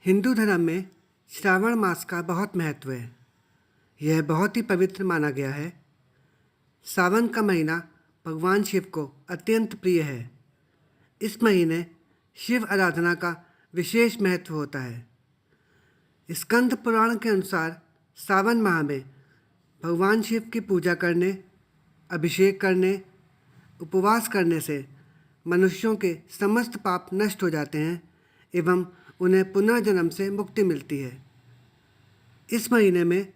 हिंदू धर्म में श्रावण मास का बहुत महत्व है। यह बहुत ही पवित्र माना गया है। सावन का महीना भगवान शिव को अत्यंत प्रिय है। इस महीने शिव आराधना का विशेष महत्व होता है। स्कंद पुराण के अनुसार सावन माह में भगवान शिव की पूजा करने, अभिषेक करने, उपवास करने से मनुष्यों के समस्त पाप नष्ट हो जाते हैं एवं उन्हें पुनर्जन्म से मुक्ति मिलती है। इस महीने में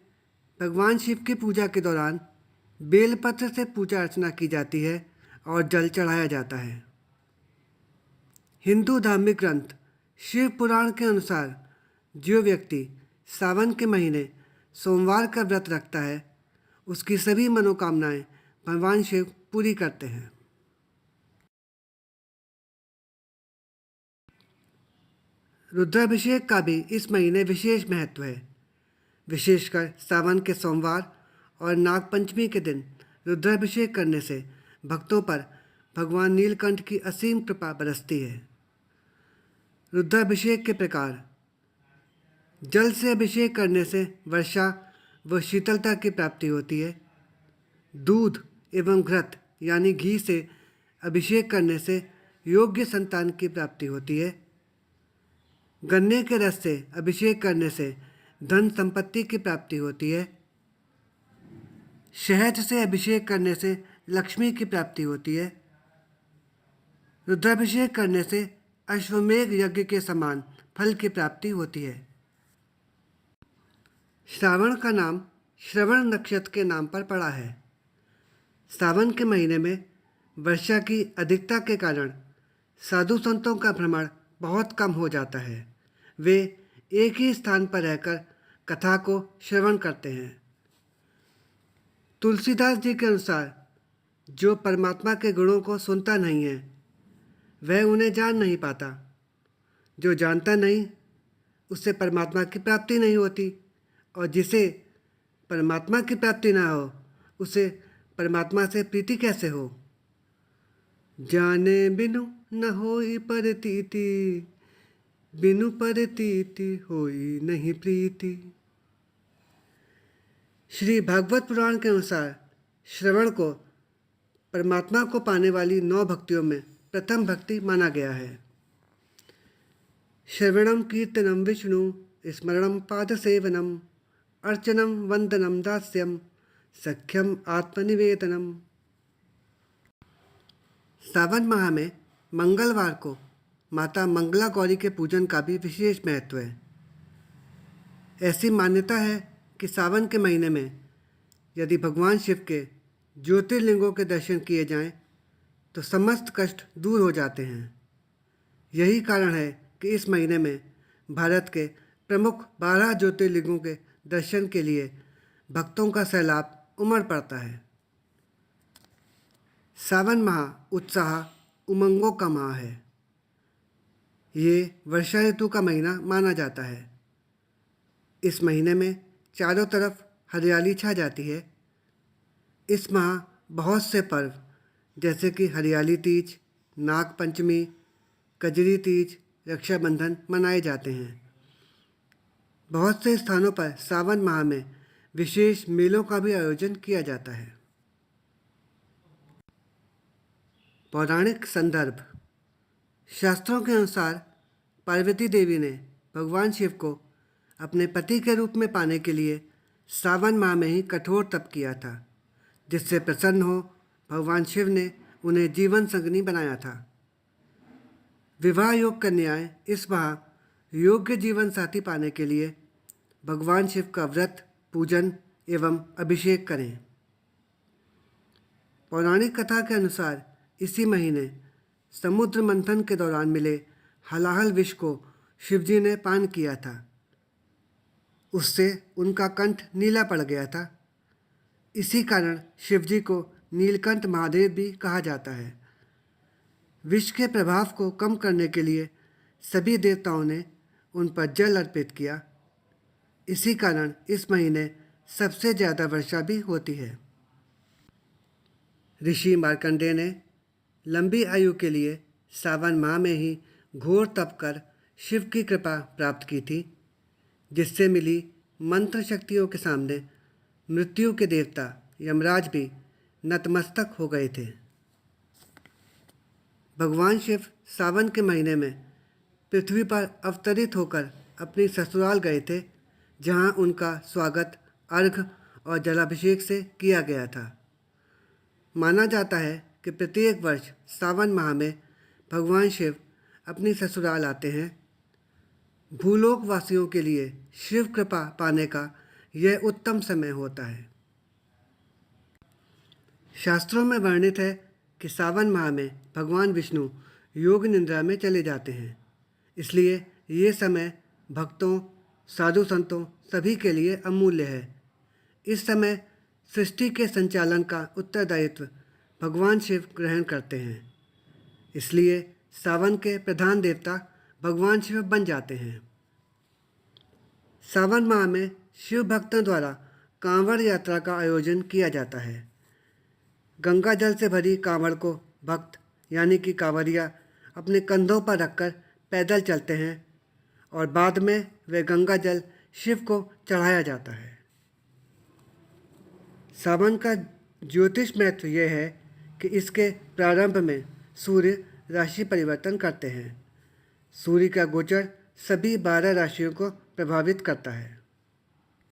भगवान शिव की पूजा के दौरान बेलपत्र से पूजा अर्चना की जाती है और जल चढ़ाया जाता है। हिंदू धार्मिक ग्रंथ शिव पुराण के अनुसार जो व्यक्ति सावन के महीने सोमवार का व्रत रखता है, उसकी सभी मनोकामनाएं भगवान शिव पूरी करते हैं। रुद्राभिषेक का भी इस महीने विशेष महत्व है। विशेषकर सावन के सोमवार और नागपंचमी के दिन रुद्राभिषेक करने से भक्तों पर भगवान नीलकंठ की असीम कृपा बरसती है। रुद्राभिषेक के प्रकार: जल से अभिषेक करने से वर्षा व शीतलता की प्राप्ति होती है। दूध एवं घृत यानी घी से अभिषेक करने से योग्य संतान की प्राप्ति होती है। गन्ने के रस से अभिषेक करने से धन संपत्ति की प्राप्ति होती है। शहद से अभिषेक करने से लक्ष्मी की प्राप्ति होती है। रुद्राभिषेक करने से अश्वमेध यज्ञ के समान फल की प्राप्ति होती है। श्रावण का नाम श्रवण नक्षत्र के नाम पर पड़ा है। सावन के महीने में वर्षा की अधिकता के कारण साधु संतों का भ्रमण बहुत कम हो जाता है। वे एक ही स्थान पर रहकर कथा को श्रवण करते हैं। तुलसीदास जी के अनुसार जो परमात्मा के गुणों को सुनता नहीं है, वह उन्हें जान नहीं पाता। जो जानता नहीं, उससे परमात्मा की प्राप्ति नहीं होती, और जिसे परमात्मा की प्राप्ति ना हो, उसे परमात्मा से प्रीति कैसे हो। जाने बिनु न होई परतीति, बिनु परतीति होई नहीं प्रीति। श्री भागवत पुराण के अनुसार श्रवण को परमात्मा को पाने वाली 9 भक्तियों में प्रथम भक्ति माना गया है। श्रवणम कीर्तनम विष्णु स्मरणम पादसेवनम अर्चनम वंदनम दास्यम सख्यम आत्मनिवेदनम। सावन माह में मंगलवार को माता मंगला गौरी के पूजन का भी विशेष महत्व है। ऐसी मान्यता है कि सावन के महीने में यदि भगवान शिव के ज्योतिर्लिंगों के दर्शन किए जाएं, तो समस्त कष्ट दूर हो जाते हैं। यही कारण है कि इस महीने में भारत के प्रमुख 12 ज्योतिर्लिंगों के दर्शन के लिए भक्तों का सैलाब उमड़ पड़ता है। सावन माह उत्साह उमंगों का माह है। ये वर्षा ऋतु का महीना माना जाता है। इस महीने में चारों तरफ हरियाली छा जाती है। इस माह बहुत से पर्व जैसे कि हरियाली तीज, नाग पंचमी, कजरी तीज, रक्षाबंधन मनाए जाते हैं। बहुत से स्थानों पर सावन माह में विशेष मेलों का भी आयोजन किया जाता है। पौराणिक संदर्भ: शास्त्रों के अनुसार पार्वती देवी ने भगवान शिव को अपने पति के रूप में पाने के लिए सावन माह में ही कठोर तप किया था, जिससे प्रसन्न हो भगवान शिव ने उन्हें जीवन संगनी बनाया था। विवाह योग कन्याएं इस माह योग्य जीवन साथी पाने के लिए भगवान शिव का व्रत, पूजन एवं अभिषेक करें। पौराणिक कथा के अनुसार इसी महीने समुद्र मंथन के दौरान मिले हलाहल विष को शिवजी ने पान किया था। उससे उनका कंठ नीला पड़ गया था। इसी कारण शिवजी को नीलकंठ महादेव भी कहा जाता है। विष के प्रभाव को कम करने के लिए सभी देवताओं ने उन पर जल अर्पित किया। इसी कारण इस महीने सबसे ज़्यादा वर्षा भी होती है। ऋषि मार्कंडेय ने लंबी आयु के लिए सावन माह में ही घोर तप कर शिव की कृपा प्राप्त की थी, जिससे मिली मंत्र शक्तियों के सामने मृत्यु के देवता यमराज भी नतमस्तक हो गए थे। भगवान शिव सावन के महीने में पृथ्वी पर अवतरित होकर अपनी ससुराल गए थे, जहां उनका स्वागत अर्घ और जलाभिषेक से किया गया था। माना जाता है कि प्रत्येक वर्ष सावन माह में भगवान शिव अपनी ससुराल आते हैं। भूलोक वासियों के लिए शिव कृपा पाने का यह उत्तम समय होता है। शास्त्रों में वर्णित है कि सावन माह में भगवान विष्णु योग निद्रा में चले जाते हैं, इसलिए ये समय भक्तों, साधु संतों सभी के लिए अमूल्य है। इस समय सृष्टि के संचालन का उत्तरदायित्व भगवान शिव ग्रहण करते हैं, इसलिए सावन के प्रधान देवता भगवान शिव बन जाते हैं। सावन माह में शिव भक्तों द्वारा कांवड़ यात्रा का आयोजन किया जाता है। गंगा जल से भरी कांवड़ को भक्त यानी कि कांवड़िया अपने कंधों पर रखकर पैदल चलते हैं और बाद में वे गंगा जल शिव को चढ़ाया जाता है। सावन का ज्योतिष महत्व यह है कि इसके प्रारंभ में सूर्य राशि परिवर्तन करते हैं। सूर्य का गोचर सभी 12 राशियों को प्रभावित करता है।